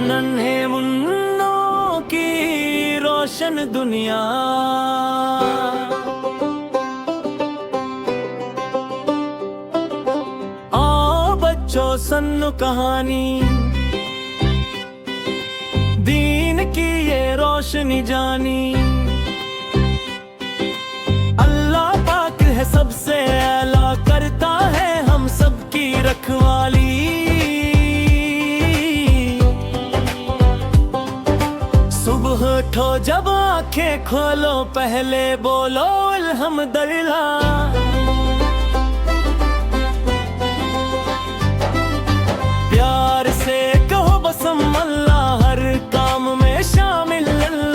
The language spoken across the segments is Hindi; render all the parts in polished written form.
नन्हे मुन्नों की रोशन दुनिया, आओ बच्चों सुनो कहानी, दीन की ये रोशनी जानी। अल्लाह पाक है सबसे आला, करता है हम सबकी रखवाली। सुबह उठो जब आंखें खोलो, पहले बोलो अल्हम्दुलिल्लाह। प्यार से कहो बसम अल्लाह, हर काम में शामिल अल्लाह।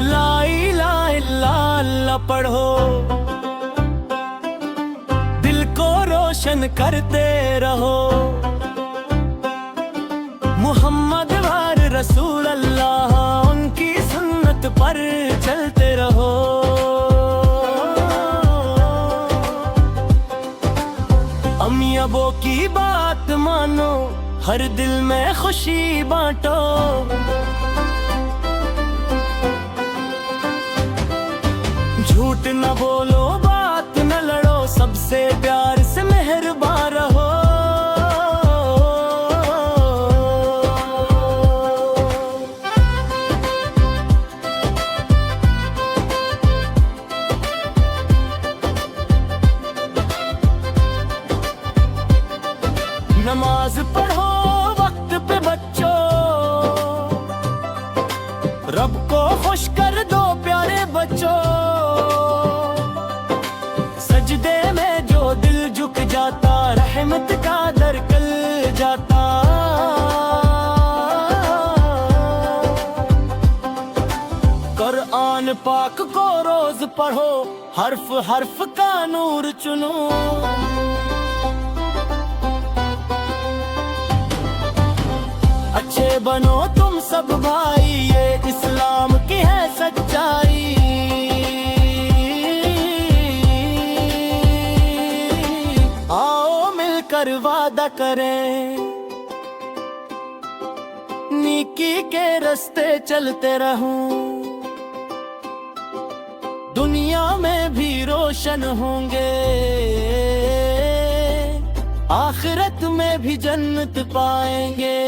ला इलाहा इल्लल्लाह पढ़ो, दिल को रोशन करते रहो। मुहम्मद वार रसूल अल्लाह, उनकी सुन्नत पर चलते रहो। अम्मी अबो की बात मानो, हर दिल में खुशी बांटो। झूठ न बोलो, बात न लड़ो, सबसे प्यार से मेहरबान रहो। नमाज पढ़ो वक्त पे बच्चों, रब को खुश कर दो प्यारे बच्चों। सजदे में जो दिल झुक जाता, रहमत का दर कल जाता। कुरान पाक को रोज पढ़ो, हर्फ हर्फ का नूर चुनो। अच्छे बनो तुम सब भाई, ये इस्लाम की है सच्चाई। आओ मिलकर वादा करें, नेकी के रास्ते चलते रहूं। दुनिया में भी रोशन होंगे, आखिरत में भी जन्नत पाएंगे।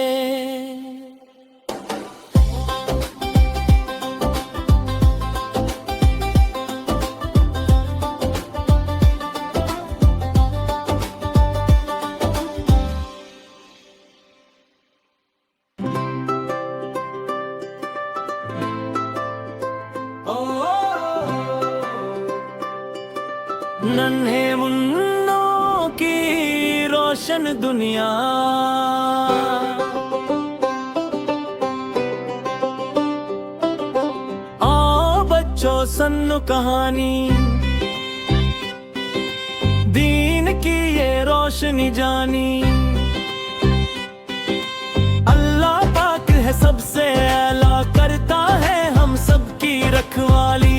नन्हे मुन्नों की रोशन दुनिया, आओ बच्चों सुनो कहानी, दीन की ये रोशनी जानी। अल्लाह पाक है सबसे आला, करता है हम सबकी रखवाली।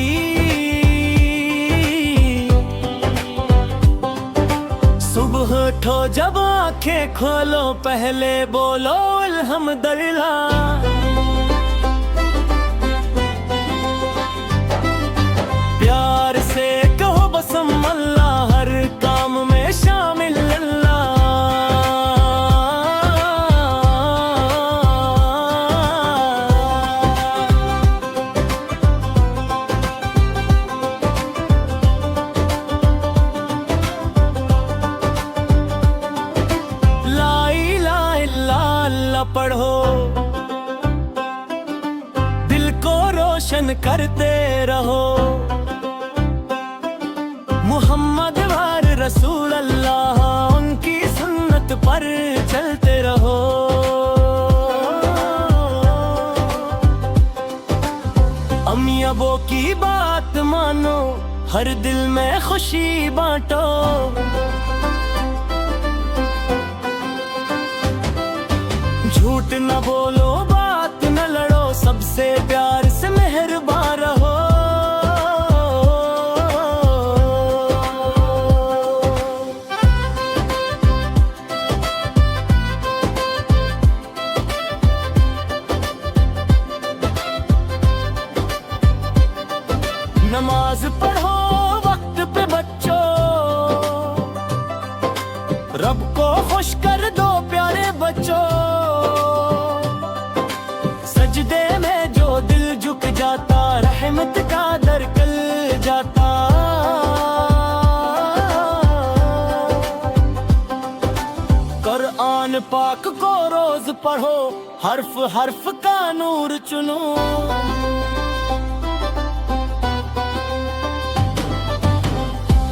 सुबह उठो जब आंखें खोलो, पहले बोलो अल्हम्दुलिल्लाह। प्यार से कहो बसम अल्लाह, हर काम में शामिल अल्लाह। पढ़ो, दिल को रोशन करते रहो। मुहम्मद वार रसूल अल्लाह, उनकी सुन्नत पर चलते रहो। अम्मी अबो की बात मानो, हर दिल में खुशी बांटो। झूठ झूठ न बोलो, बात न लड़ो, सबसे प्यार से मेहरबान रहो। नमाज पढ़ो वक्त पे बच्चों, रब को खुश कर दो प्यारे बच्चों। सजदे में जो दिल झुक जाता, रहमत का दर कल जाता। कुरान पाक को रोज पढ़ो, हर्फ हर्फ का नूर चुनो।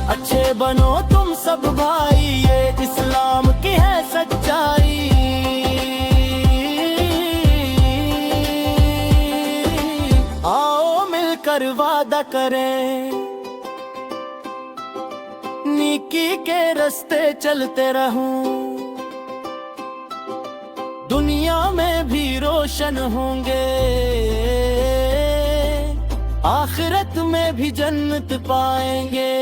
अच्छे बनो तुम सब भाई, ये इस्लाम की है सच्चाई। आओ मिलकर वादा करें, नेकी के रास्ते चलते रहूं। दुनिया में भी रोशन होंगे, आखिरत में भी जन्नत पाएंगे।